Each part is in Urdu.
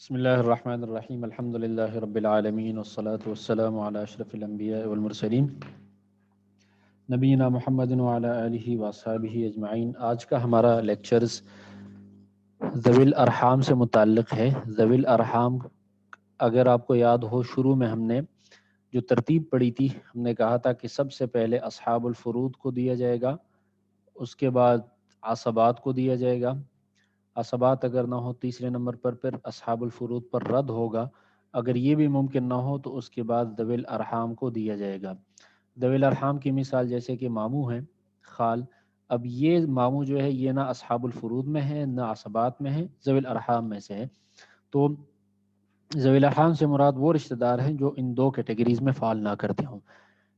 بسم اللہ الرحمن الرحیم الحمد للہ رب العالمین والصلاة والسلام علی اشرف الانبیاء والمرسلین نبینا محمد وعلی آلہ واصحابہ اجمعین۔ آج کا ہمارا لیکچرز ذوی الارحام سے متعلق ہے۔ ذوی الارحام، اگر آپ کو یاد ہو، شروع میں ہم نے جو ترتیب پڑھی تھی، ہم نے کہا تھا کہ سب سے پہلے اصحاب الفروض کو دیا جائے گا، اس کے بعد عصبات کو دیا جائے گا، عصبات اگر نہ ہو تیسرے نمبر پر پھر اصحاب الفروض پر رد ہوگا، اگر یہ بھی ممکن نہ ہو تو اس کے بعد ذوی الارحام کو دیا جائے گا۔ ذوی الارحام کی مثال جیسے کہ ماموں ہیں، خال۔ اب یہ ماموں جو ہے یہ نہ اصحاب الفروض میں ہے نہ عصبات میں ہے، ذوی الارحام میں سے ہے۔ تو ذوی الارحام سے مراد وہ رشتہ دار ہیں جو ان دو کیٹیگریز میں فال نہ کرتے ہوں۔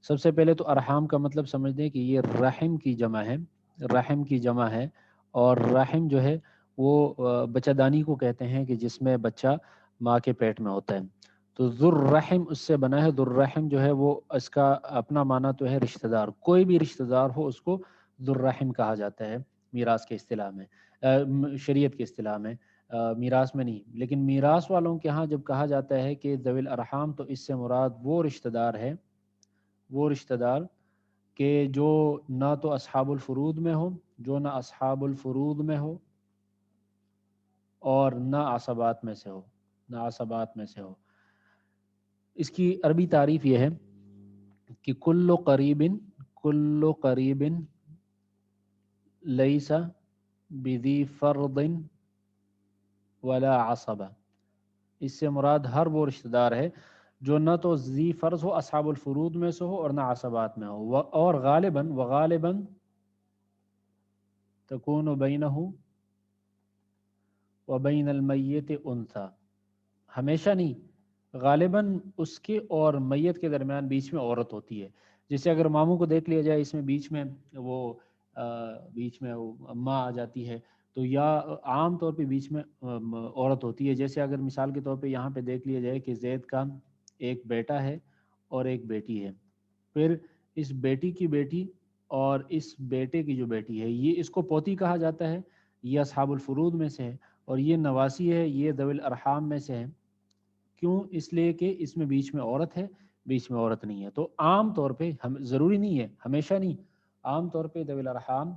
سب سے پہلے تو ارحام کا مطلب سمجھ دیں کہ یہ رحم کی جمع ہے، رحم کی جمع ہے، اور رحم جو ہے وہ بچہ دانی کو کہتے ہیں کہ جس میں بچہ ماں کے پیٹ میں ہوتا ہے۔ تو ذر رحم اس سے بنا ہے۔ ذر رحم جو ہے وہ اس کا اپنا معنی تو ہے رشتہ دار، کوئی بھی رشتہ دار ہو اس کو ذر رحم کہا جاتا ہے میراث کے اصطلاح میں، شریعت کے اصطلاح میں، میراث میں نہیں۔ لیکن میراث والوں کے ہاں جب کہا جاتا ہے کہ ذوی الارحام تو اس سے مراد وہ رشتہ دار ہے، وہ رشتہ دار کہ جو نہ تو اصحاب الفروض میں ہو، جو نہ اصحاب الفروض میں ہو اور نہ عصبات میں سے ہو، نہ عصبات میں سے ہو۔ اس کی عربی تعریف یہ ہے کہ کل قریب لیس بذی فرض ولا عصبہ۔ اس سے مراد ہر وہ رشتہ دار ہے جو نہ تو ذی فرض ہو، اصحاب الفروض میں سے ہو، اور نہ عصبات میں ہو، اور غالباً تکون بینہ وبین المیت انثی۔ ہمیشہ نہیں، غالباً اس کے اور میت کے درمیان بیچ میں عورت ہوتی ہے۔ جیسے اگر ماموں کو دیکھ لیا جائے، اس میں بیچ میں وہ اماں آ جاتی ہے، تو یا عام طور پہ بیچ میں عورت ہوتی ہے۔ جیسے اگر مثال کے طور پہ یہاں پہ دیکھ لیا جائے کہ زید کا ایک بیٹا ہے اور ایک بیٹی ہے، پھر اس بیٹی کی بیٹی اور اس بیٹے کی جو بیٹی ہے، یہ اس کو پوتی کہا جاتا ہے، یہ اصحاب الفروض میں سے ہے، اور یہ نواسی ہے، یہ ذوی الارحام میں سے ہے۔ کیوں؟ اس لیے کہ اس میں بیچ میں عورت ہے، بیچ میں عورت نہیں ہے۔ تو عام طور پہ ضروری نہیں ہے، ہمیشہ نہیں، عام طور پہ ذوی الارحام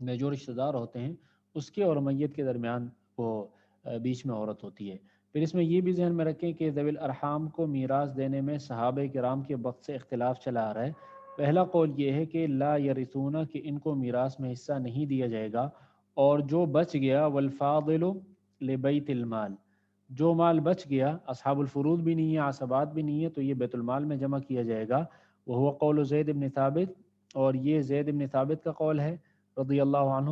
میں جو رشتہ دار ہوتے ہیں اس کے اور میت کے درمیان وہ بیچ میں عورت ہوتی ہے۔ پھر اس میں یہ بھی ذہن میں رکھیں کہ ذوی الارحام کو میراث دینے میں صحابہ کرام کے وقت سے اختلاف چلا آ رہا ہے۔ پہلا قول یہ ہے کہ لا یرثون، کہ ان کو میراث میں حصہ نہیں دیا جائے گا، اور جو بچ گیا والفاضل لبیت المال، جو مال بچ گیا، اصحاب الفروض بھی نہیں ہے، عصبات بھی نہیں ہے، تو یہ بیت المال میں جمع کیا جائے گا۔ وہ قول زید بن ثابت، اور یہ زید بن ثابت کا قول ہے رضی اللہ عنہ،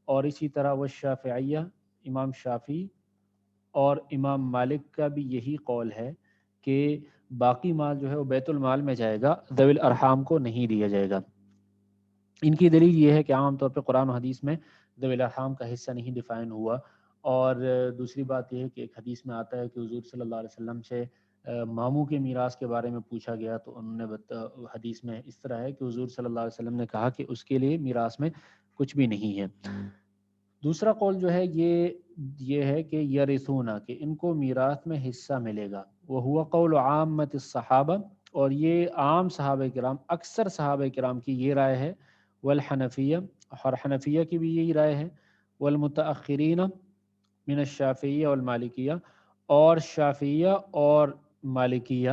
اور اسی طرح وہ شافعیہ، امام شافعی اور امام مالک کا بھی یہی قول ہے کہ باقی مال جو ہے وہ بیت المال میں جائے گا، ذوی الارحام کو نہیں دیا جائے گا۔ ان کی دلیل یہ ہے کہ عام طور پہ قرآن و حدیث میں ذوی الارحام کا حصہ نہیں ڈیفائن ہوا، اور دوسری بات یہ ہے کہ ایک حدیث میں آتا ہے کہ حضور صلی اللہ علیہ وسلم سے ماموں کے میراث کے بارے میں پوچھا گیا، تو انہوں نے حدیث میں اس طرح ہے کہ حضور صلی اللہ علیہ وسلم نے کہا کہ اس کے لیے میراث میں کچھ بھی نہیں ہے۔ دوسرا قول جو ہے یہ ہے کہ یرثونا، کہ ان کو میراث میں حصہ ملے گا۔ وہ ہوا قول عامت الصحابہ، اور یہ عام صحابہ کرام، اکثر صحابہ کرام کی یہ رائے ہے، والحنفیہ، اور حنفیہ کی بھی یہی رائے ہے، والمتأخرین من الشافعیہ والمالکیہ، اور شافعیہ اور مالکیہ،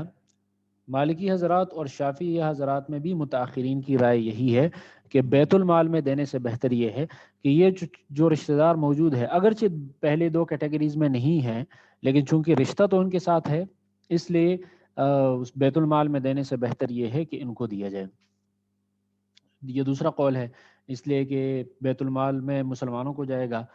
مالکی حضرات اور شافعی حضرات میں بھی متاخرین کی رائے یہی ہے کہ بیت المال میں دینے سے بہتر یہ ہے کہ یہ جو رشتہ دار موجود ہے، اگرچہ پہلے دو کیٹیگریز میں نہیں ہیں، لیکن چونکہ رشتہ تو ان کے ساتھ ہے، اس لیے اس بیت المال میں دینے سے بہتر یہ ہے کہ ان کو دیا جائے۔ یہ دوسرا قول ہے، اس لیے کہ بیت المال میں مسلمانوں کو جائے گا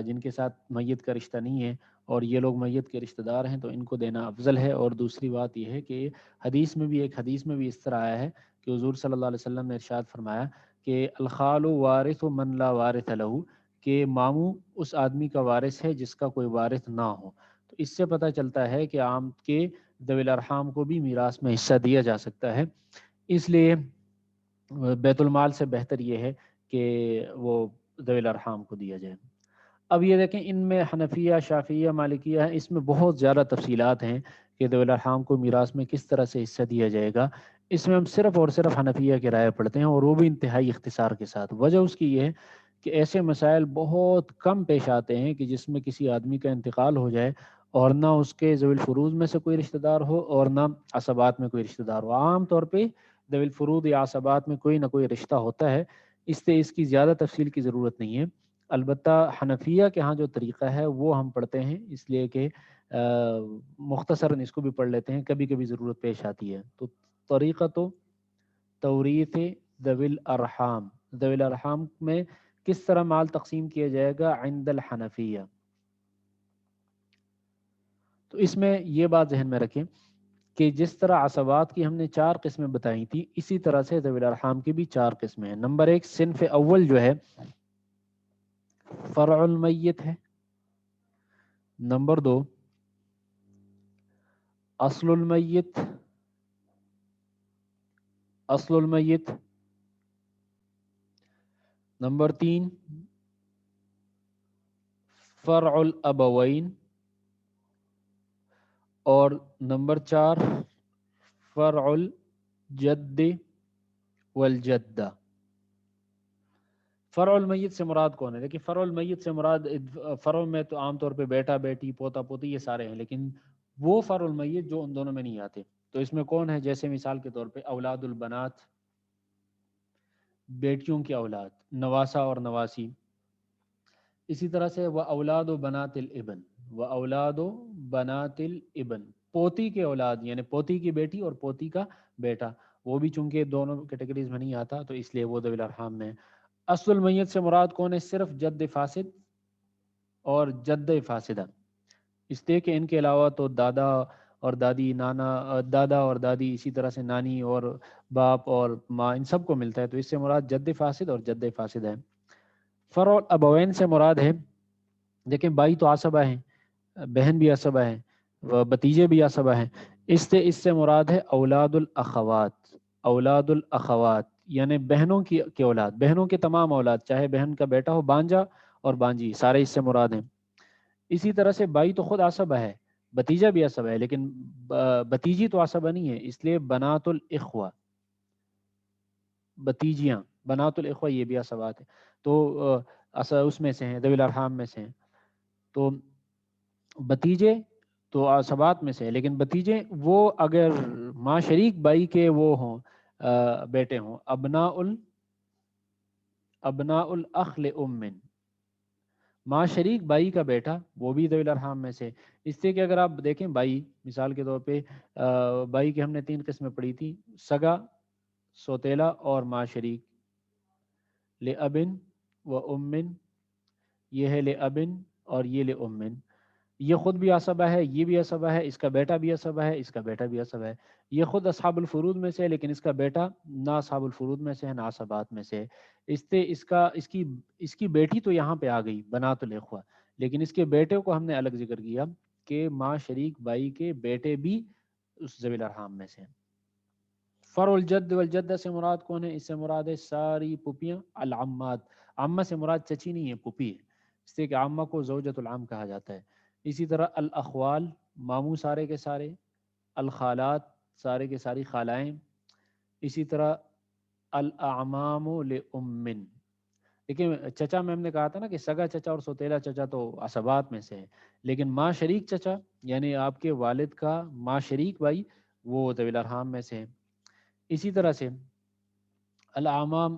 جن کے ساتھ میت کا رشتہ نہیں ہے، اور یہ لوگ میت کے رشتہ دار ہیں، تو ان کو دینا افضل ہے۔ اور دوسری بات یہ ہے کہ ایک حدیث میں بھی اس طرح آیا ہے کہ حضور صلی اللہ علیہ وسلم نے ارشاد فرمایا کہ الخال وارث من لا وارث له، کہ ماموں اس آدمی کا وارث ہے جس کا کوئی وارث نہ ہو۔ تو اس سے پتہ چلتا ہے کہ عام کے ذوی الارحام کو بھی میراث میں حصہ دیا جا سکتا ہے، اس لیے بیت المال سے بہتر یہ ہے کہ وہ ذوی الارحام کو دیا جائے۔ اب یہ دیکھیں ان میں حنفیہ، شافعیہ، مالکیہ ہیں، اس میں بہت زیادہ تفصیلات ہیں کہ ذوی الارحام کو میراث میں کس طرح سے حصہ دیا جائے گا۔ اس میں ہم صرف اور صرف حنفیہ کی رائے پڑھتے ہیں، اور وہ بھی انتہائی اختصار کے ساتھ۔ وجہ اس کی یہ ہے کہ ایسے مسائل بہت کم پیش آتے ہیں کہ جس میں کسی آدمی کا انتقال ہو جائے اور نہ اس کے ذوی الفروض میں سے کوئی رشتہ دار ہو اور نہ عصبات میں کوئی رشتہ دار ہو۔ عام طور پہ ذوی الفروض یا عصبات میں کوئی نہ کوئی رشتہ ہوتا ہے، اس سے اس کی زیادہ تفصیل کی ضرورت نہیں ہے۔ البتہ حنفیہ کے ہاں جو طریقہ ہے وہ ہم پڑھتے ہیں، اس لیے کہ مختصراً اس کو بھی پڑھ لیتے ہیں، کبھی کبھی ضرورت پیش آتی ہے۔ تو طریقہ تو توریث ذوی الارحام، ذوی الارحام میں کس طرح مال تقسیم کیا جائے گا عند الحنفیہ۔ تو اس میں یہ بات ذہن میں رکھیں کہ جس طرح عصبات کی ہم نے 4 قسمیں بتائی تھی، اسی طرح سے ذوی الارحام کی بھی 4 قسمیں ہیں۔ نمبر 1 صنف اول جو ہے فرع المیت ہے۔ نمبر 2 اصل المیت، اصل المیت۔ نمبر 3 فرع الابوین، اور نمبر 4 فرع الجد والجدہ۔ فرع المیت سے مراد کون ہے؟ دیکھیں فرع المیت سے مراد، فرع میں تو عام طور پہ بیٹا بیٹی، پوتا پوتی، یہ سارے ہیں، لیکن وہ فرع المیت جو ان دونوں میں نہیں آتے، تو اس میں کون ہے؟ جیسے مثال کے طور پہ اولاد البنات، بیٹیوں کی اولاد، نواسا اور نواسی۔ اسی طرح سے وہ اولاد و بنات الابن، وہ اولاد و بنات الابن، پوتی کے اولاد یعنی پوتی کی بیٹی اور پوتی کا بیٹا، وہ بھی چونکہ دونوں کیٹیگریز میں نہیں آتا تو اس لیے وہ ذوی الارحام میں۔ اصل المیت سے مراد کون ہے؟ صرف جد فاسد اور جد فاسدہ، اس لیے کہ ان کے علاوہ تو دادا اور دادی، نانا، دادا اور دادی، اسی طرح سے نانی اور باپ اور ماں، ان سب کو ملتا ہے، تو اس سے مراد جد فاسد اور جد فاسد ہے۔ فرع الابوین سے مراد ہے، دیکھیں بھائی تو عصبہ ہیں، بہن بھی عصبہ ہیں، بتیجے بھی عصبہ ہیں، اس سے مراد ہے اولاد الاخوات، اولاد الاخوات یعنی بہنوں کی اولاد، بہنوں کے تمام اولاد، چاہے بہن کا بیٹا ہو، بانجا اور بانجی، سارے اس سے مراد ہیں۔ اسی طرح سے بھائی تو خود عصبہ ہے، بتیجا بھی عصبہ ہے، لیکن بتیجی تو عصبہ نہیں ہے، اس لیے بنات الاخوہ، بتیجیاں، بنات الاخوہ یہ بھی عصبات ہیں، تو اس میں سے ہیں، ذوی الارحام میں سے ہیں۔ تو بتیجے تو عصبات میں سے ہے، لیکن بتیجے وہ اگر ماں شریک بائی کے وہ ہوں، بیٹے ہوں، ابناء الاخ لام، ماں شریک بائی کا بیٹا، وہ بھی ذوی الارحام میں سے۔ اس سے کہ اگر آپ دیکھیں بائی، مثال کے طور پہ بائی کی ہم نے 3 قسمیں پڑھی تھی، سگا، سوتیلا اور ماں شریک۔ لابن و امن، یہ ہے لابن اور یہ لامن، یہ خود بھی عصبہ ہے، یہ بھی عصبہ ہے، اس کا بیٹا بھی عصبہ ہے، اس کا بیٹا بھی عصبہ ہے۔ یہ خود اصحاب الفروض میں سے ہے، لیکن اس کا بیٹا نہ اصحاب الفروض میں سے ہے، نہ عصبات میں سے ہے۔ اس سے اس کی بیٹی تو یہاں پہ آ گئی بنات الاخوہ، لیکن اس کے بیٹے کو ہم نے الگ ذکر کیا کہ ماں شریک بائی کے بیٹے بھی اس ذوی الارحام میں سے ہیں۔ فرع الجد والجدہ سے مراد کون ہے؟ اس سے مراد ہے ساری پھوپھیاں، العمات، عمہ سے مراد چچی نہیں ہے، پھوپھی ہے، اس سے کہ عمہ کو زوجۃ العم کہا جاتا ہے۔ اسی طرح الاخوال، ماموں سارے کے سارے، الخالات، سارے کے ساری خالائیں، اسی طرح الاعمام لام، لیکن چچا میں ہم نے کہا تھا نا کہ سگا چچا اور سوتیلا چچا تو عصبات میں سے ہے، لیکن ماں شریک چچا یعنی آپ کے والد کا ماں شریک بھائی، وہ ذوی الارحام میں سے ہے۔ اسی طرح سے الاعمام،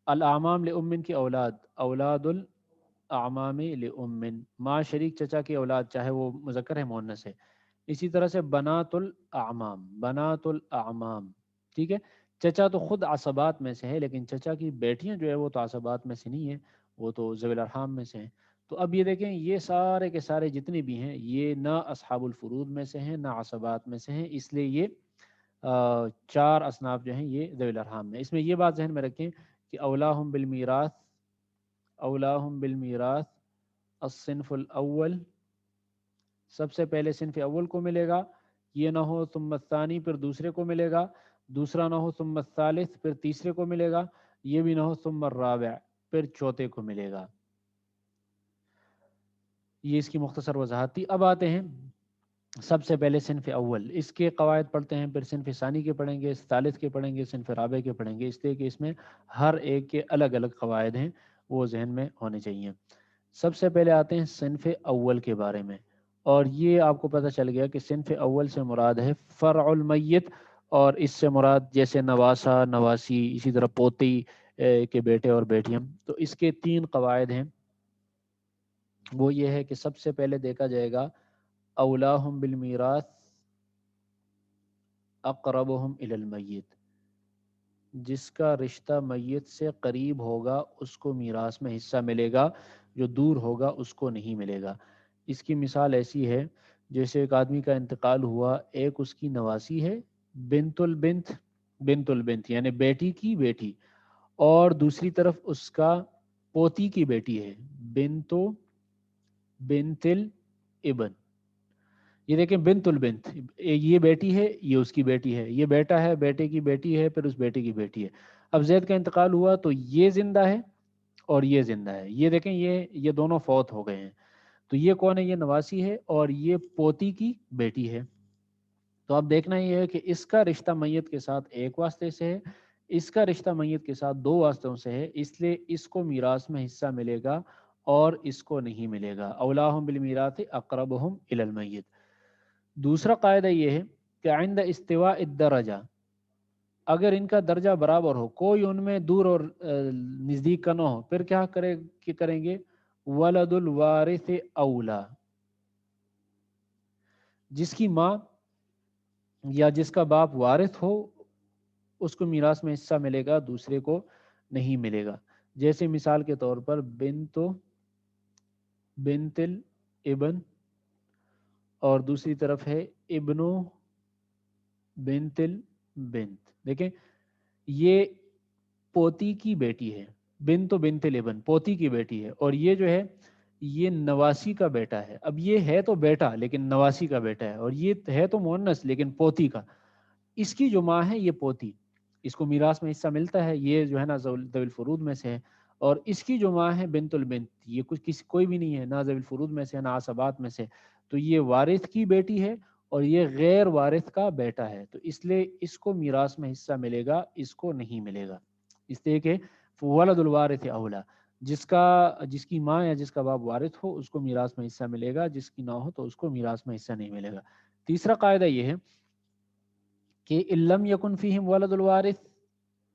الاعمام لام کی اولاد، اولاد اعمام لام، ماں شریک چچا کی اولاد، چاہے وہ مذکر ہے مؤنث ہے۔ اسی طرح سے بنات الاعمام، بنات الاعمام، ٹھیک ہے۔ چچا تو خود عصبات میں سے ہے، لیکن چچا کی بیٹیاں جو ہے وہ تو عصبات میں سے نہیں ہیں، وہ تو ذوی الارحام میں سے ہیں۔ تو اب یہ دیکھیں یہ سارے کے سارے جتنے بھی ہیں یہ نہ اصحاب الفروض میں سے ہیں، نہ عصبات میں سے ہیں، اس لیے یہ 4 اصناف جو ہیں یہ ذوی الارحام میں۔ اس میں یہ بات ذہن میں رکھیں کہ اولاہم بالمیراث، اولاہم بالمیراث الصنف الاول، سب سے پہلے صنف اول کو ملے گا، یہ نہ ہو ثم الثانی پھر دوسرے کو ملے گا، دوسرا نہ ہو ثم الثالث پھر تیسرے کو ملے گا، یہ بھی نہ ہو ثم الرابع پھر چوتھے کو ملے گا۔ یہ اس کی مختصر وضاحت تھی. اب آتے ہیں سب سے پہلے صنف اول، اس کے قواعد پڑھتے ہیں، پھر صنف ثانی کے پڑھیں گے، ثالث کے پڑھیں گے، صنف رابع کے پڑھیں گے، اس لیے کہ اس میں ہر ایک کے الگ الگ قواعد ہیں، وہ ذہن میں ہونے چاہیے. سب سے پہلے آتے ہیں صنف اول کے بارے میں، اور یہ آپ کو پتہ چل گیا کہ صنف اول سے مراد ہے فرع المیت، اور اس سے مراد جیسے نواسا، نواسی، اسی طرح پوتی کے بیٹے اور بیٹیاں. تو اس کے 3 قواعد ہیں. وہ یہ ہے کہ سب سے پہلے دیکھا جائے گا اولاہم بالمیراث اقربہم الی المیت، جس کا رشتہ میت سے قریب ہوگا اس کو میراث میں حصہ ملے گا، جو دور ہوگا اس کو نہیں ملے گا. اس کی مثال ایسی ہے جیسے ایک آدمی کا انتقال ہوا، ایک اس کی نواسی ہے بنت البنت، بنت البنت یعنی بیٹی کی بیٹی، اور دوسری طرف اس کا پوتی کی بیٹی ہے بنتو بنت الابن. یہ دیکھیں بنت البنت، یہ بیٹی ہے، یہ اس کی بیٹی ہے، یہ بیٹا ہے، بیٹے کی بیٹی ہے، پھر اس بیٹے کی بیٹی ہے. اب زید کا انتقال ہوا تو یہ زندہ ہے اور یہ زندہ ہے. یہ دیکھیں یہ دونوں فوت ہو گئے ہیں. تو یہ کون ہے؟ یہ نواسی ہے اور یہ پوتی کی بیٹی ہے. تو اب دیکھنا یہ ہے کہ اس کا رشتہ میت کے ساتھ ایک واسطے سے ہے، اس کا رشتہ میت کے ساتھ 2 واسطوں سے ہے، اس لیے اس کو میراث میں حصہ ملے گا اور اس کو نہیں ملے گا. اولاہم بالمیراث اقربہم الی المیت. دوسرا قاعدہ یہ ہے کہ عند استواء الدرجہ، اگر ان کا درجہ برابر ہو، کوئی ان میں دور اور نزدیک کا نہ ہو، پھر کیا کریں گے؟ ولد الوارث اولا، جس کی ماں یا جس کا باپ وارث ہو اس کو میراث میں حصہ ملے گا، دوسرے کو نہیں ملے گا. جیسے مثال کے طور پر بنت الابن اور دوسری طرف ہے ابنو بنت البنت. دیکھیں یہ پوتی کی بیٹی ہے، بنت الابن پوتی کی بیٹی ہے، اور یہ جو ہے یہ نواسی کا بیٹا ہے. اب یہ ہے تو بیٹا لیکن نواسی کا بیٹا ہے، اور یہ ہے تو مؤنث لیکن پوتی کا. اس کی جو ماں ہے یہ پوتی، اس کو میراث میں حصہ ملتا ہے، یہ جو ہے نا ذوی الفروض میں سے ہے. اور اس کی جو ماں ہے بنت البنت، یہ کوئی بھی نہیں ہے، نہ ذوی الفروض میں سے نہ عصبات میں سے. تو یہ وارث کی بیٹی ہے اور یہ غیر وارث کا بیٹا ہے، تو اس لیے اس کو میراث میں حصہ ملے گا، اس کو نہیں ملے گا. اس لیے کہ ولد الوارث اولا، جس کی ماں یا جس کا باپ وارث ہو اس کو میراث میں حصہ ملے گا، جس کی نہ ہو تو اس کو میراث میں حصہ نہیں ملے گا. تیسرا قاعدہ یہ ہے کہ لم یکن فیہم ولد الوارث،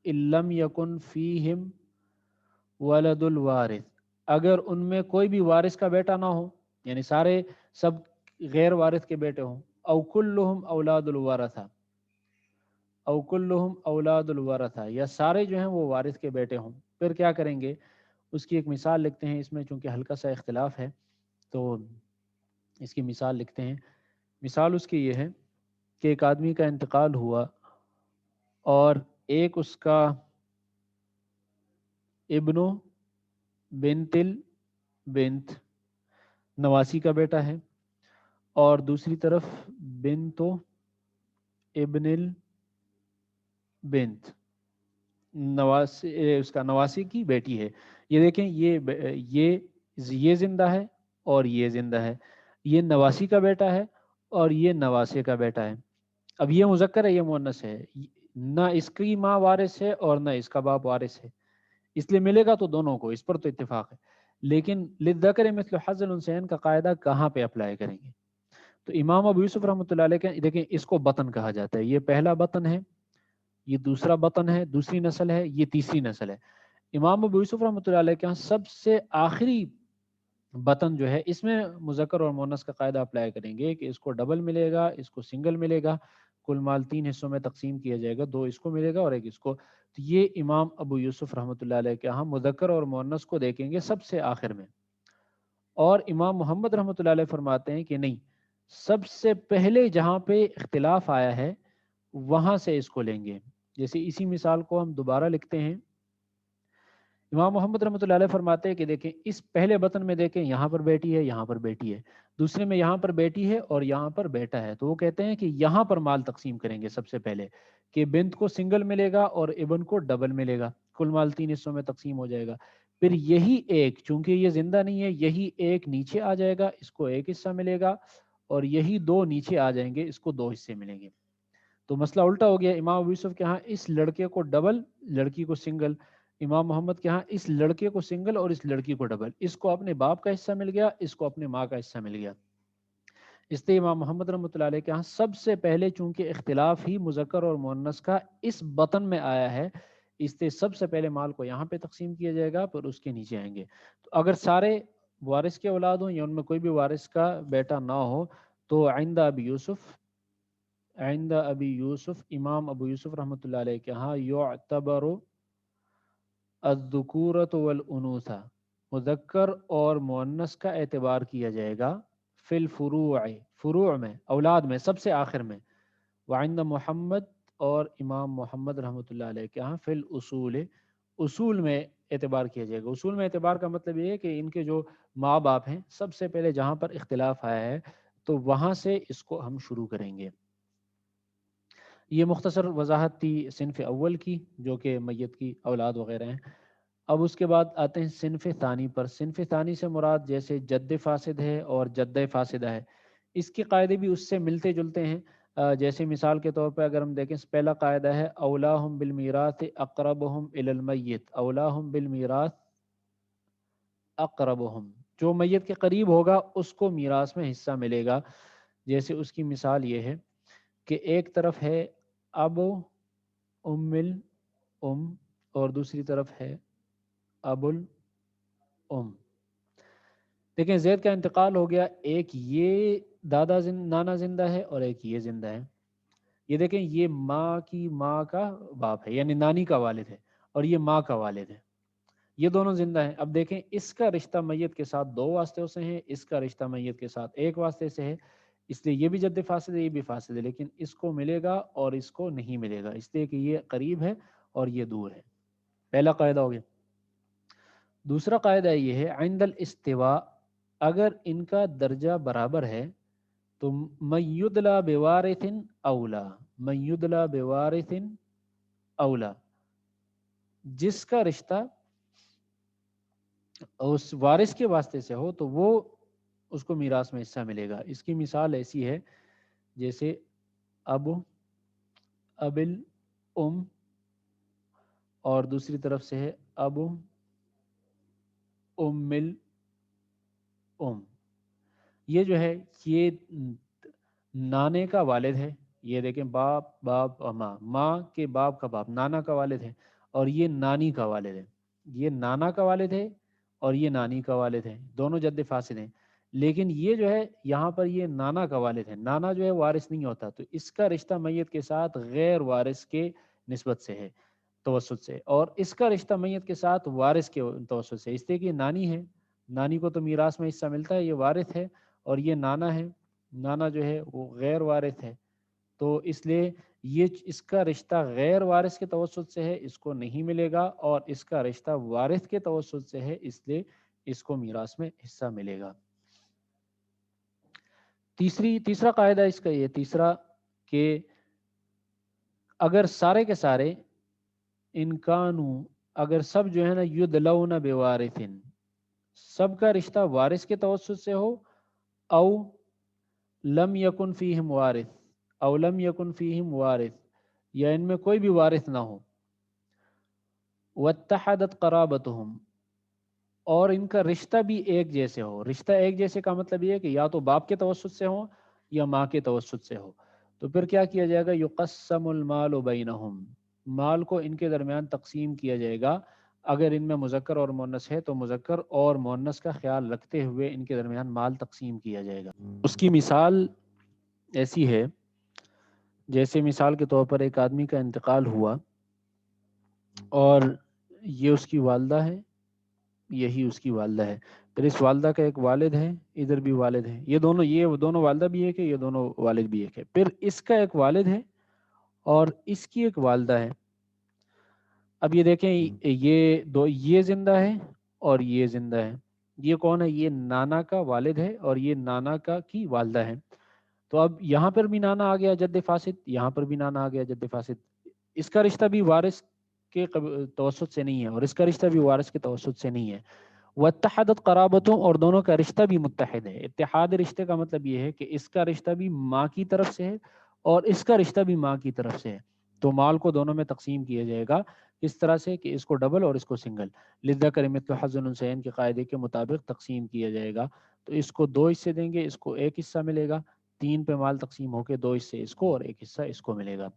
لم یکن فیہم ولد الوارث، اگر ان میں کوئی بھی وارث کا بیٹا نہ ہو، یعنی سب غیر وارث کے بیٹے ہوں، او کلہم اولاد الورثہ، او کلہم اولاد الورثہ، یا سارے جو ہیں وہ وارث کے بیٹے ہوں، پھر کیا کریں گے؟ اس کی ایک مثال لکھتے ہیں. اس میں چونکہ ہلکا سا اختلاف ہے تو اس کی مثال لکھتے ہیں. مثال اس کی یہ ہے کہ ایک آدمی کا انتقال ہوا اور ایک اس کا ابنو بنت البنت نواسی کا بیٹا ہے، اور دوسری طرف بنتو ابن البنت اس کا نواسی کی بیٹی ہے. یہ دیکھیں یہ زندہ ہے اور یہ زندہ ہے، یہ نواسی کا بیٹا ہے اور یہ نواسے کا بیٹا ہے. اب یہ مذکر ہے، یہ مؤنث ہے، نہ اس کی ماں وارث ہے اور نہ اس کا باپ وارث ہے، اس لیے ملے گا تو دونوں کو، اس پر تو اتفاق ہے. لیکن للذکر مثل حظ الانثیین کا قاعدہ کہاں پہ اپلائی کریں گے؟ تو امام ابو یوسف رحمۃ اللہ علیہ کے دیکھیں اس کو بطن کہا جاتا ہے. یہ پہلا بطن ہے، یہ دوسرا بطن ہے، دوسری نسل ہے، یہ تیسری نسل ہے. امام ابو یوسف رحمۃ اللہ علیہ کے یہاں سب سے آخری بطن جو ہے اس میں مذکر اور مؤنث کا قاعدہ اپلائی کریں گے کہ اس کو ڈبل ملے گا، اس کو سنگل ملے گا، کل مال 3 حصوں میں تقسیم کیا جائے گا، 2 اس کو ملے گا اور 1 اس کو. تو یہ امام ابو یوسف رحمۃ اللہ علیہ کے یہاں مذکر اور مؤنث کو دیکھیں گے سب سے آخر میں. اور امام محمد رحمۃ اللہ علیہ فرماتے ہیں کہ نہیں، سب سے پہلے جہاں پہ اختلاف آیا ہے وہاں سے اس کو لیں گے. جیسے اسی مثال کو ہم دوبارہ لکھتے ہیں. امام محمد رحمۃ اللہ علیہ فرماتے ہیں کہ دیکھیں اس پہلے بطن میں دیکھیں یہاں پر بیٹی ہے، یہاں پر بیٹی ہے، دوسرے میں یہاں پر بیٹی ہے اور یہاں پر بیٹا ہے. تو وہ کہتے ہیں کہ یہاں پر مال تقسیم کریں گے سب سے پہلے، کہ بنت کو سنگل ملے گا اور ابن کو ڈبل ملے گا، کل مال 3 حصوں میں تقسیم ہو جائے گا. پھر یہی ایک، چونکہ یہ زندہ نہیں ہے، یہی ایک نیچے آ جائے گا، اس کو ایک حصہ ملے گا، اور یہی دو نیچے آ جائیں گے، اس کو دو حصے ملیں گے۔ تو مسئلہ الٹا ہو گیا، امام ابو یوسف کے ہاں اس لڑکے کو ڈبل، لڑکی کو سنگل، امام محمد کے ہاں اس لڑکے کو سنگل اور اس لڑکی کو ڈبل، اس کو اپنے باپ کا حصہ مل گیا، اس کو اپنے ماں کا حصہ مل گیا۔ اس لیے امام محمد رحمۃ اللہ علیہ کے ہاں سب سے پہلے چونکہ اختلاف ہی مذکر اور مؤنث کا اس بطن میں آیا ہے، اس لیے سب سے پہلے مال کو یہاں پہ تقسیم کیا جائے گا، پھر اس کے نیچے آئیں گے۔ تو اگر سارے وارث کے اولاد ہوں یا ان میں کوئی بھی وارث کا بیٹا نہ ہو تو عند ابی یوسف امام ابو یوسف رحمۃ اللہ علیہ کے ہاں یعتبر الذکورۃ والانوثہ، مذکر اور مؤنث کا اعتبار کیا جائے گا، فی الفروع، فروع میں، اولاد میں، سب سے آخر میں، وعند محمد، اور امام محمد رحمۃ اللہ علیہ کے ہاں فی الاصول، اصول میں اعتبار کیا جائے گا۔ اصول میں اعتبار کا مطلب یہ ہے کہ ان کے جو ماں باپ ہیں، سب سے پہلے جہاں پر اختلاف آیا ہے تو وہاں سے اس کو ہم شروع کریں گے۔ یہ مختصر وضاحت تھی صنف اول کی، جو کہ میت کی اولاد وغیرہ ہیں۔ اب اس کے بعد آتے ہیں صنف ثانی پر۔ صنف ثانی سے مراد جیسے جد فاسد ہے اور جد فاسدہ ہے، اس کے قاعدے بھی اس سے ملتے جلتے ہیں۔ جیسے مثال کے طور پہ اگر ہم دیکھیں، پہلا قاعدہ ہے اولاہم بالمیراث اقربہم الی المیت، اولاہم بالمیراث اقربہم، جو میت کے قریب ہوگا اس کو میراث میں حصہ ملے گا۔ جیسے اس کی مثال یہ ہے کہ ایک طرف ہے ابو ام الام اور دوسری طرف ہے ابو الام۔ دیکھیں زید کا انتقال ہو گیا، ایک یہ نانا زندہ ہے اور ایک یہ زندہ ہے۔ یہ دیکھیں یہ ماں کی ماں کا باپ ہے، یعنی نانی کا والد ہے، اور یہ ماں کا والد ہے، یہ دونوں زندہ ہیں۔ اب دیکھیں اس کا رشتہ میت کے ساتھ دو واسطوں سے ہے، اس کا رشتہ میت کے ساتھ ایک واسطے سے ہے، اس لیے یہ بھی جد فاسد ہے، یہ بھی فاسد ہے، لیکن اس کو ملے گا اور اس کو نہیں ملے گا، اس لیے کہ یہ قریب ہے اور یہ دور ہے۔ پہلا قاعدہ ہو گیا۔ دوسرا قاعدہ یہ ہے عند الاستواء، اگر ان کا درجہ برابر ہے تو من یدلا بوارث اولا، من یدلا بوارث اولا، جس کا رشتہ اس وارث کے واسطے سے ہو تو وہ اس کو میراث میں حصہ ملے گا۔ اس کی مثال ایسی ہے جیسے ابل ام اور دوسری طرف سے ہے ابو ام الام، یہ جو ہے یہ نانے کا والد ہے، یہ دیکھیں باپ اور ماں، ماں کے باپ کا باپ نانا کا والد ہے، اور یہ نانی کا والد ہے، یہ نانا کا والد ہے اور یہ نانی کا والد ہے، دونوں جد فاسد ہیں۔ لیکن یہ جو ہے یہاں پر یہ نانا کا والد ہے، نانا جو ہے وارث نہیں ہوتا، تو اس کا رشتہ میت کے ساتھ غیر وارث کے نسبت سے ہے، توسط سے، اور اس کا رشتہ میت کے ساتھ وارث کے توسط سے، اس لیے کہ یہ نانی ہے، نانی کو تو میراث میں حصہ ملتا ہے، یہ وارث ہے، اور یہ نانا ہے، نانا جو ہے وہ غیر وارث ہے، تو اس لیے یہ اس کا رشتہ غیر وارث کے توسط سے ہے، اس کو نہیں ملے گا، اور اس کا رشتہ وارث کے توسط سے ہے، اس لیے اس کو میراث میں حصہ ملے گا۔ تیسرا قاعدہ اس کا یہ تیسرا کہ اگر سارے کے سارے انکانو، اگر سب جو ہے نا یدلون بوارثن، سب کا رشتہ وارث کے توسط سے ہو، او لم یکن فیہم وارث، او لم یکن فیہم وارث، یا ان میں کوئی بھی وارث نہ ہو، واتحدت قرابتہم، اور ان کا رشتہ بھی ایک جیسے ہو۔ رشتہ ایک جیسے کا مطلب یہ ہے کہ یا تو باپ کے توسط سے ہو یا ماں کے توسط سے ہو، تو پھر کیا کیا جائے گا، یقسم المال بینہم، مال کو ان کے درمیان تقسیم کیا جائے گا۔ اگر ان میں مذکر اور مؤنث ہے تو مذکر اور مؤنث کا خیال رکھتے ہوئے ان کے درمیان مال تقسیم کیا جائے گا۔ اس کی مثال ایسی ہے جیسے مثال کے طور پر ایک آدمی کا انتقال ہوا اور یہ اس کی والدہ ہے، یہی اس کی والدہ ہے، پھر اس والدہ کا ایک والد ہے، ادھر بھی والد ہے، یہ دونوں والدہ بھی ایک ہے، یہ دونوں والد بھی ایک ہے، پھر اس کا ایک والد ہے اور اس کی ایک والدہ ہے۔ اب یہ دیکھیں یہ زندہ ہے اور یہ زندہ ہے، یہ کون ہے، یہ نانا کا والد ہے اور یہ نانا کی والدہ ہے۔ تو اب یہاں پر بھی نانا آ گیا جد فاسد، یہاں پر بھی نانا آ گیا جد فاسد، اس کا رشتہ بھی وارث کے توسط سے نہیں ہے اور اس کا رشتہ بھی وارث کے توسط سے نہیں ہے. واتحدت قرابتوں اور دونوں کا رشتہ بھی متحد ہے. اتحاد رشتے کا مطلب یہ ہے کہ اس کا رشتہ بھی ماں کی طرف سے ہے اور اس کا رشتہ بھی ماں کی طرف سے ہے. تو مال کو دونوں میں تقسیم کیا جائے گا اس طرح سے کہ اس کو ڈبل اور اس کو سنگل. للذکر مثل حظ الانثیین کے قاعدے کے مطابق تقسیم کیا جائے گا. تو اس کو 2 حصے دیں گے, اس کو 1 حصہ ملے گا. 3 پہ مال تقسیم ہو کے 2 حصے اس کو اور 1 حصہ اس کو ملے گا.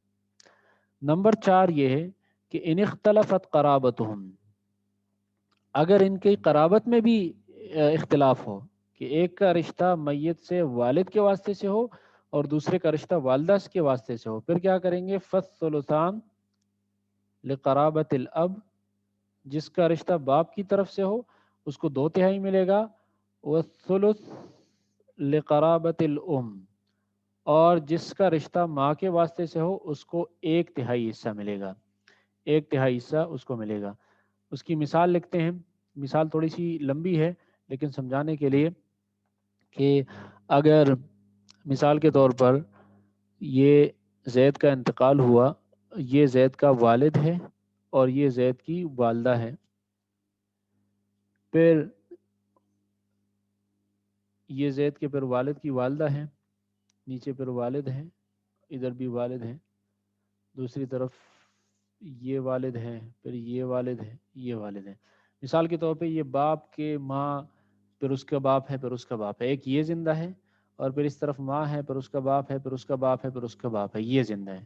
نمبر 4 یہ ہے کہ ان اختلفت قرابتہم, اگر ان کی قرابت میں بھی اختلاف ہو کہ ایک کا رشتہ میت سے والد کے واسطے سے ہو اور دوسرے کا رشتہ والدہ کے واسطے سے ہو, پھر کیا کریں گے؟ فالثلثان لقرابت الاب, جس کا رشتہ باپ کی طرف سے ہو اس کو 2/3 ملے گا. والثلث لقرابت الام, اور جس کا رشتہ ماں کے واسطے سے ہو اس کو 1/3 حصہ ملے گا. 1/3 حصہ اس کو ملے گا. اس کی مثال لکھتے ہیں. مثال تھوڑی سی لمبی ہے لیکن سمجھانے کے لیے کہ اگر مثال کے طور پر یہ زید کا انتقال ہوا, یہ زید کا والد ہے اور یہ زید کی والدہ ہے, پھر یہ زید کے پھر والد کی والدہ ہے, نیچے پھر والد ہیں, ادھر بھی والد ہیں, دوسری طرف یہ والد ہیں, پھر یہ والد ہیں, یہ والد ہیں. مثال کے طور پہ یہ باپ کے ماں, پھر اس کا باپ ہے, پھر اس کا باپ ہے, ایک یہ زندہ ہے اور پھر اس طرف ماں ہے, پھر اس کا باپ ہے, پھر اس کا باپ ہے, پھر اس کا باپ ہے, یہ زندہ ہے.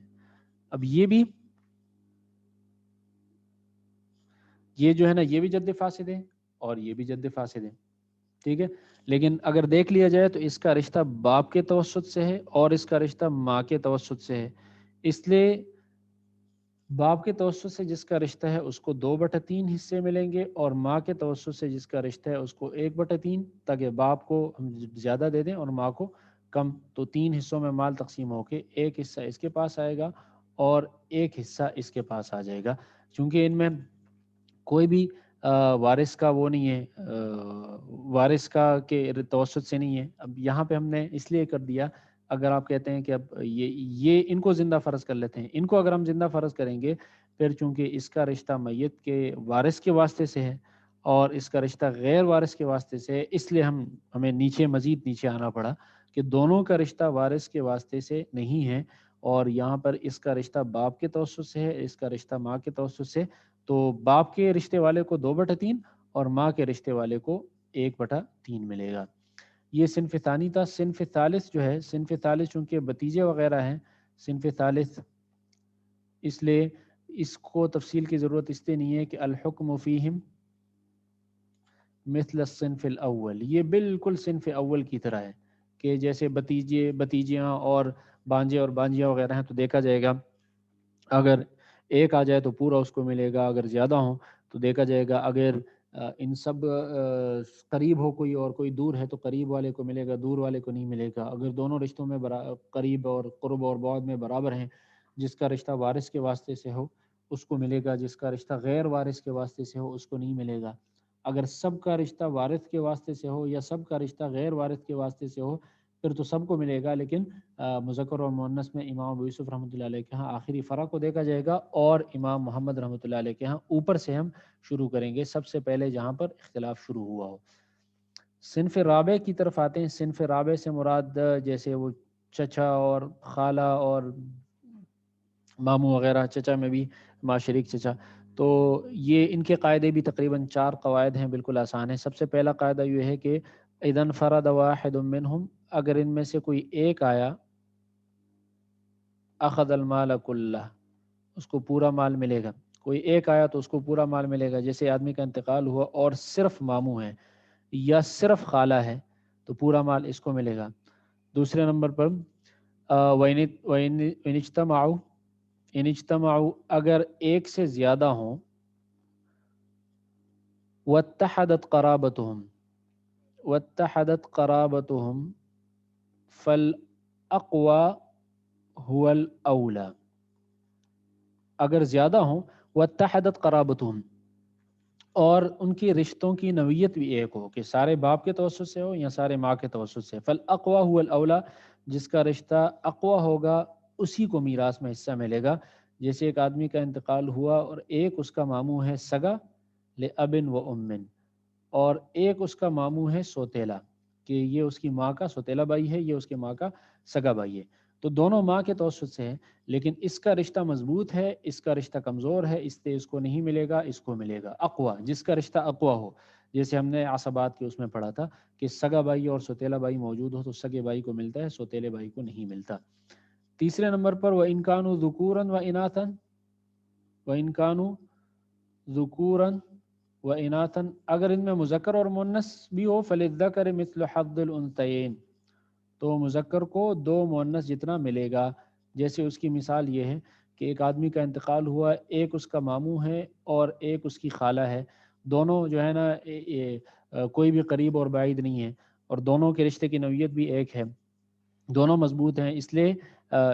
اب یہ جو ہے نا یہ بھی جد فاسد ہے اور یہ بھی جد فاسد ہے, ٹھیک ہے. لیکن اگر دیکھ لیا جائے تو اس کا رشتہ باپ کے توسط سے ہے اور اس کا رشتہ ماں کے توسط سے ہے. اس لیے باپ کے توسط سے جس کا رشتہ ہے اس کو 2/3 حصے ملیں گے اور ماں کے توسط سے جس کا رشتہ ہے اس کو 1/3, تاکہ باپ کو ہم زیادہ دے دیں اور ماں کو کم. تو 3 حصوں میں مال تقسیم ہو کے 1 حصہ اس کے پاس آئے گا اور 1 حصہ اس کے پاس آ جائے گا, چونکہ ان میں کوئی بھی وارث کا وہ نہیں ہے, وارث کا کے توسط سے نہیں ہے. اب یہاں پہ ہم نے اس لیے کر دیا, اگر آپ کہتے ہیں کہ اب یہ ان کو زندہ فرض کر لیتے ہیں, ان کو اگر ہم زندہ فرض کریں گے پھر چونکہ اس کا رشتہ میت کے وارث کے واسطے سے ہے اور اس کا رشتہ غیر وارث کے واسطے سے ہے, اس لیے ہمیں مزید نیچے آنا پڑا کہ دونوں کا رشتہ وارث کے واسطے سے نہیں ہے اور یہاں پر اس کا رشتہ باپ کے توسط سے ہے, اس کا رشتہ ماں کے توسط سے. تو باپ کے رشتے والے کو 2/3 اور ماں کے رشتے والے کو 1/3 ملے گا. یہ صنف ثانی تھا. صنف ثالث جو ہے, صنف ثالث چونکہ بتیجے وغیرہ ہیں, صنف ثالث اس لیے اس کو تفصیل کی ضرورت اس لیے نہیں ہے کہ الحکم فیہم مثل الصنف الاول, یہ بالکل صنف اول کی طرح ہے کہ جیسے بتیجیاں اور بانجے اور بانجیاں وغیرہ ہیں تو دیکھا جائے گا اگر ایک آ جائے تو پورا اس کو ملے گا, اگر زیادہ ہوں تو دیکھا جائے گا اگر ان سب قریب ہو کوئی اور کوئی دور ہے تو قریب والے کو ملے گا, دور والے کو نہیں ملے گا. اگر دونوں رشتوں میں قریب اور قرب اور بعد میں برابر ہیں, جس کا رشتہ وارث کے واسطے سے ہو اس کو ملے گا, جس کا رشتہ غیر وارث کے واسطے سے ہو اس کو نہیں ملے گا. اگر سب کا رشتہ وارث کے واسطے سے ہو یا سب کا رشتہ غیر وارث کے واسطے سے ہو پھر تو سب کو ملے گا, لیکن مذکر اور مؤنث میں امام ابو یوسف رحمۃ اللہ علیہ کے ہاں آخری فرق کو دیکھا جائے گا اور امام محمد رحمۃ اللہ علیہ کے ہاں اوپر سے ہم شروع کریں گے, سب سے پہلے جہاں پر اختلاف شروع ہوا ہو. صنف رابع کی طرف آتے ہیں. صنف رابع سے مراد جیسے وہ چچا اور خالہ اور ماموں وغیرہ, چچا میں بھی ماں شریک چچا, تو یہ ان کے قاعدے بھی تقریباً 4 قواعد ہیں, بالکل آسان ہیں. سب سے پہلا قاعدہ یہ ہے کہ اذا انفرد واحد منهم, اگر ان میں سے کوئی ایک آیا, اخذ المال کلہ, اس کو پورا مال ملے گا. کوئی ایک آیا تو اس کو پورا مال ملے گا. جیسے آدمی کا انتقال ہوا اور صرف ماموں ہے یا صرف خالہ ہے تو پورا مال اس کو ملے گا. دوسرے نمبر پر وَإِنِ اجتمعوا, اگر ایک سے زیادہ ہوں, وَاتَّحَدَتْ قَرَابَتُهُمْ فَالْأَقْوَى هُوَ الْأَوْلَى, اگر زیادہ ہوں وَاتَّحَدَتْ قَرَابَتُهُمْ, اور ان کی رشتوں کی نوعیت بھی ایک ہو کہ سارے باپ کے توسط سے ہو یا سارے ماں کے توسط سے. فَالْأَقْوَى هُوَ الْأَوْلَى, جس کا رشتہ اقویٰ ہوگا اسی کو میراث میں حصہ ملے گا. جیسے ایک آدمی کا انتقال ہوا اور ایک اس کا ماموں ہے سگا لابن و امن، اور ایک اس کا ماموں ہے سوتیلا، کہ یہ اس کی ماں کا سوتیلا بھائی ہے، یہ اس کے ماں کا سگا بھائی ہے، تو دونوں ماں کے توسط سے ہے، لیکن اس کا رشتہ مضبوط ہے، اس کا رشتہ کمزور ہے، اس سے اس کو نہیں ملے گا، اس کو ملے گا اقوا، جس کا رشتہ اقوا ہو، جیسے ہم نے عصبات کے اس میں پڑھا تھا کہ سگا بھائی اور سوتیلا بھائی موجود ہو تو سگے بھائی کو ملتا ہے، سوتیلے بھائی کو نہیں ملتا۔ تیسرے نمبر پر وَإِن كَانُوا ذُكُورًا وَإِنَاثًا، وَإِن كَانُوا ذُكُورًا وَإِنَاثًا، اگر ان میں مذکر اور مؤنث بھی ہو، فَلِلذَّكَرِ مِثْلُ حَظِّ الْأُنثَيَيْنِ، تو مذکر کو دو مؤنث جتنا ملے گا۔ جیسے اس کی مثال یہ ہے کہ ایک آدمی کا انتقال ہوا، ایک اس کا ماموں ہے اور ایک اس کی خالہ ہے، دونوں جو ہے نا کوئی بھی قریب اور بعید نہیں ہے، اور دونوں کے رشتے کی نوعیت بھی ایک ہے، دونوں مضبوط ہیں، اس لیے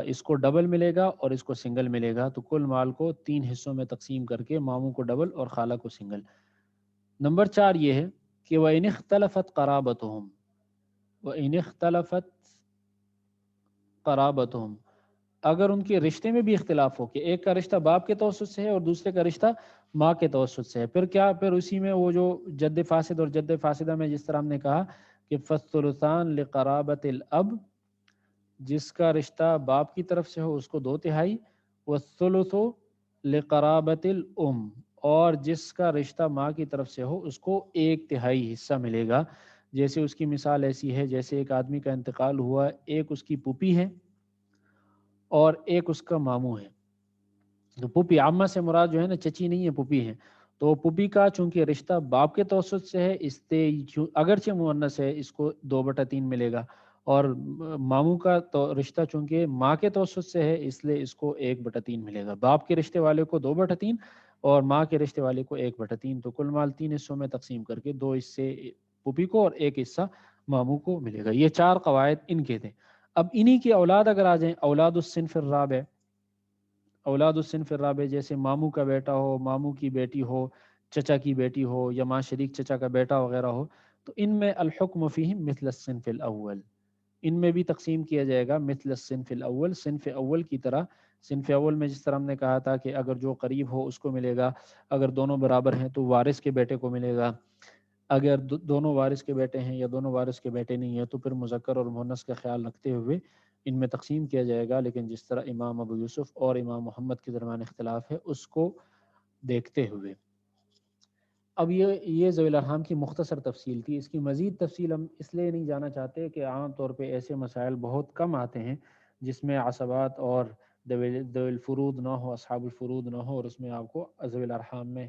اس کو ڈبل ملے گا اور اس کو سنگل ملے گا، تو کل مال کو 3 حصوں میں تقسیم کر کے ماموں کو ڈبل اور خالہ کو سنگل۔ نمبر 4 یہ ہے کہ وَإِنِ اخْتَلَفَتْ قَرَابَتُهُمْ، وَإِنِ اخْتَلَفَتْ قَرَابَتُهُمْ، اگر ان کے رشتے میں بھی اختلاف ہو کہ ایک کا رشتہ باپ کے توسط سے ہے اور دوسرے کا رشتہ ماں کے توسط سے ہے، پھر کیا، پھر اسی میں وہ جو جد فاسد اور جد فاسدہ میں جس طرح ہم نے کہا کہ فالثلثان لقرابت الاب، جس کا رشتہ باپ کی طرف سے ہو اس کو 2/3، والثلث لقرابت الام، اور جس کا رشتہ ماں کی طرف سے ہو اس کو 1/3 حصہ ملے گا۔ جیسے اس کی مثال ایسی ہے، جیسے ایک آدمی کا انتقال ہوا، ایک اس کی پھوپھی ہے اور ایک اس کا ماموں ہے، تو پھوپھی عامہ سے مراد جو ہے نا چچی نہیں ہے، پھوپھی ہے، تو پھوپھی کا چونکہ رشتہ باپ کے توسط سے ہے، اس سے اگرچہ مؤنث ہے اس کو 2/3 ملے گا، اور ماموں کا تو رشتہ چونکہ ماں کے توسط سے ہے اس لیے اس کو 1/3 ملے گا۔ باپ کے رشتے والے کو 2/3 اور ماں کے رشتے والے کو 1/3، تو کل مال 3 حصوں میں تقسیم کر کے 2 حصے پھوپھی کو اور 1 حصہ ماموں کو ملے گا۔ یہ 4 قواعد ان کے تھے۔ اب انہی کی اولاد اگر آ جائیں، اولاد الصنف الرابع، اولاد الصنف الرابع جیسے ماموں کا بیٹا ہو، ماموں کی بیٹی ہو، چچا کی بیٹی ہو، یا ماں شریک چچا کا بیٹا وغیرہ ہو، تو ان میں الحکم فیہم مثل الصنف الاول، ان میں بھی تقسیم کیا جائے گا مثل الصنف الاول، صنف اول کی طرح۔ صنف اول میں جس طرح ہم نے کہا تھا کہ اگر جو قریب ہو اس کو ملے گا، اگر دونوں برابر ہیں تو وارث کے بیٹے کو ملے گا، اگر دونوں وارث کے بیٹے ہیں یا دونوں وارث کے بیٹے نہیں ہیں تو پھر مذکر اور مؤنث کا خیال رکھتے ہوئے ان میں تقسیم کیا جائے گا، لیکن جس طرح امام ابو یوسف اور امام محمد کے درمیان اختلاف ہے اس کو دیکھتے ہوئے۔ اب یہ ذوی الارحام کی مختصر تفصیل تھی، اس کی مزید تفصیل ہم اس لیے نہیں جانا چاہتے کہ عام طور پہ ایسے مسائل بہت کم آتے ہیں جس میں عصبات اور ذوی الفروض نہ ہو، اصحاب الفروض نہ ہو، اور اس میں آپ کو ذوی الارحام میں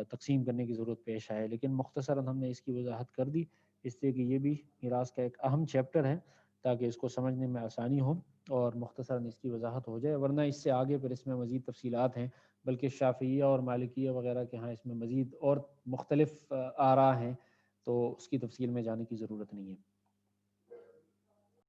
تقسیم کرنے کی ضرورت پیش آئے، لیکن مختصراً ہم نے اس کی وضاحت کر دی، اس لیے کہ یہ بھی میراث کا ایک اہم چیپٹر ہے تاکہ اس کو سمجھنے میں آسانی ہو اور مختصراً اس کی وضاحت ہو جائے، ورنہ اس سے آگے پھر اس میں مزید تفصیلات ہیں، بلکہ شافعیہ اور مالکیہ وغیرہ کے ہاں اس میں مزید اور مختلف آراء ہیں، تو اس کی تفصیل میں جانے کی ضرورت نہیں ہے۔